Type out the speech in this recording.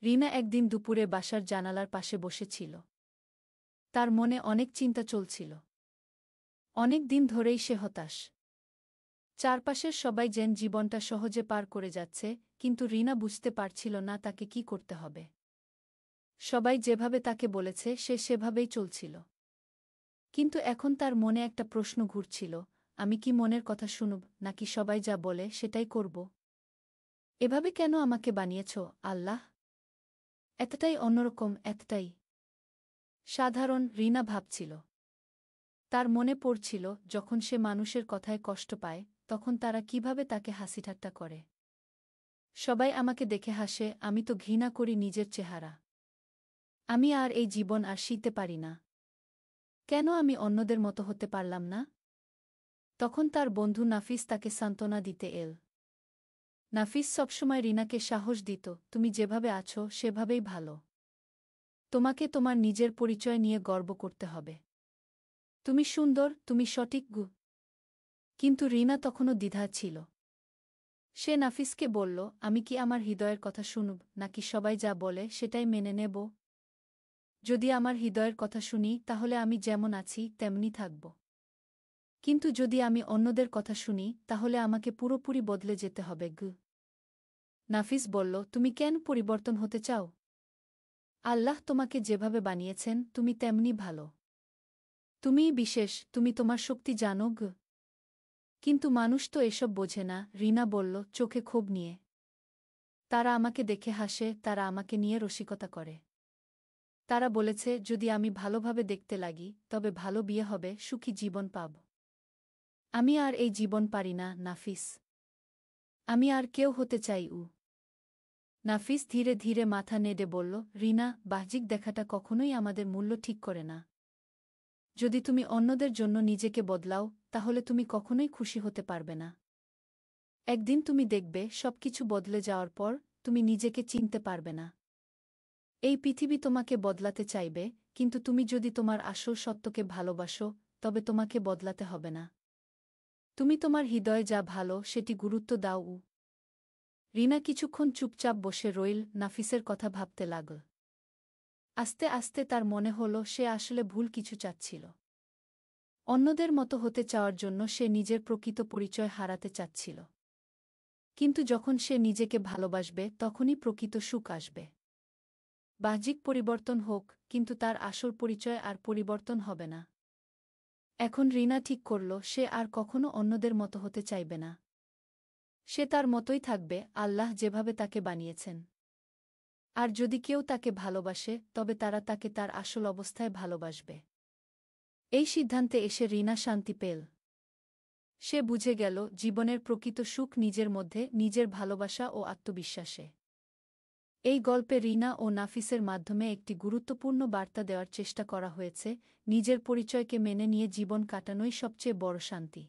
রিনা একদিন দুপুরে বাসার জানালার পাশে বসেছিল। তার মনে অনেক চিন্তা চলছিল। অনেক দিন ধরেই সে হতাশ। চারপাশের সবাই যেন জীবনটা সহজে পার করে যাচ্ছে, কিন্তু রিনা বুঝতে পারছিল না তাকে কি করতে হবে। সবাই যেভাবে তাকে বলেছে সে সেভাবেই চলছিল। কিন্তু এখন তার মনে একটা প্রশ্ন ঘুরছিল, আমি কি মনের কথা শুনব, নাকি সবাই যা বলে সেটাই করব? এভাবে কেন আমাকে বানিয়েছ, আল্লাহ? এতটাই অন্যরকম, এতটাই সাধারণ, রিনা ভাবছিল। তার মনে পড়ছিল যখন সে মানুষের কথায় কষ্ট পায়, তখন তারা কিভাবে তাকে হাসিঠাট্টা করে। সবাই আমাকে দেখে হাসে, আমি তো ঘৃণা করি নিজের চেহারা। আমি আর এই জীবন আর সইতে পারি না। কেন আমি অন্যদের মতো হতে পারলাম না? তখন তার বন্ধু নাফিস তাকে সান্ত্বনা দিতে এল। নাফিস সবসময় রিনাকে সাহস দিত, তুমি যেভাবে আছো সেভাবেই ভালো। তোমাকে তোমার নিজের পরিচয় নিয়ে গর্ব করতে হবে। তুমি সুন্দর, তুমি সঠিক গু। কিন্তু রিনা তখনও দ্বিধা ছিল। সে নাফিসকে বলল, আমি কি আমার হৃদয়ের কথা শুনব, নাকি সবাই যা বলে সেটাই মেনে নেব? যদি আমার হৃদয়ের কথা শুনি তাহলে আমি যেমন আছি তেমনি থাকব। কিন্তু যদি আমি অন্যদের কথা শুনি তাহলে আমাকে পুরোপুরি বদলে যেতে হবে গু। নাফিস বলল, তুমি কেন পরিবর্তন হতে চাও? আল্লাহ তোমাকে যেভাবে বানিয়েছেন তুমি তেমনি ভালো। তুমিই বিশেষ, তুমি তোমার শক্তি জানো গু। কিন্তু মানুষ তো এসব বোঝে না, রিনা বলল, চোখে ক্ষোভ নিয়ে। তারা আমাকে দেখে হাসে, তারা আমাকে নিয়ে রসিকতা করে। তারা বলেছে যদি আমি ভালোভাবে দেখতে লাগি তবে ভালো বিয়ে হবে, সুখী জীবন পাব। আমি আর এই জীবন পারি না নাফিস। আমি আর কেউ হতে চাই। নাফিস ধীরে ধীরে মাথা নেড়ে বলল, রিনা, বাহ্যিক দেখাটা কখনোই আমাদের মূল্য ঠিক করে না। যদি তুমি অন্যদের জন্য নিজেকে বদলাও তাহলে তুমি কখনোই খুশি হতে পারবে না। একদিন তুমি দেখবে সবকিছু বদলে যাওয়ার পর তুমি নিজেকে চিনতে পারবে না। এই পৃথিবী তোমাকে বদলাতে চাইবে, কিন্তু তুমি যদি তোমার আসল সত্যকে ভালোবাসো তবে তোমাকে বদলাতে হবে না। তুমি তোমার হৃদয়ে যা ভালো সেটি গুরুত্ব দাও। রিনা কিছুক্ষণ চুপচাপ বসে রইল, নাফিসের কথা ভাবতে লাগল। আস্তে আস্তে তার মনে হল সে আসলে ভুল কিছু চাচ্ছিল। অন্যদের মতো হতে চাওয়ার জন্য সে নিজের প্রকৃত পরিচয় হারাতে চাচ্ছিল। কিন্তু যখন সে নিজেকে ভালোবাসবে তখনই প্রকৃত সুখ আসবে। বাহ্যিক পরিবর্তন হোক, কিন্তু তার আসল পরিচয় আর পরিবর্তন হবে না। এখন রিনা ঠিক করল সে আর কখনো অন্যদের মতো হতে চাইবে না। সে তার মতোই থাকবে, আল্লাহ যেভাবে তাকে বানিয়েছেন। আর যদি কেউ তাকে ভালোবাসে তবে তারা তাকে তার আসল অবস্থায় ভালোবাসবে। এই সিদ্ধান্তে এসে রিনা শান্তি পেল। সে বুঝে গেল জীবনের প্রকৃত সুখ নিজের মধ্যে, নিজের ভালোবাসা ও আত্মবিশ্বাসে। এই গল্পে রিনা ও নাফিসের মাধ্যমে একটি গুরুত্বপূর্ণ বার্তা দেওয়ার চেষ্টা করা হয়েছে, নিজের পরিচয়কে মেনে নিয়ে জীবন কাটানোই সবচেয়ে বড় শান্তি।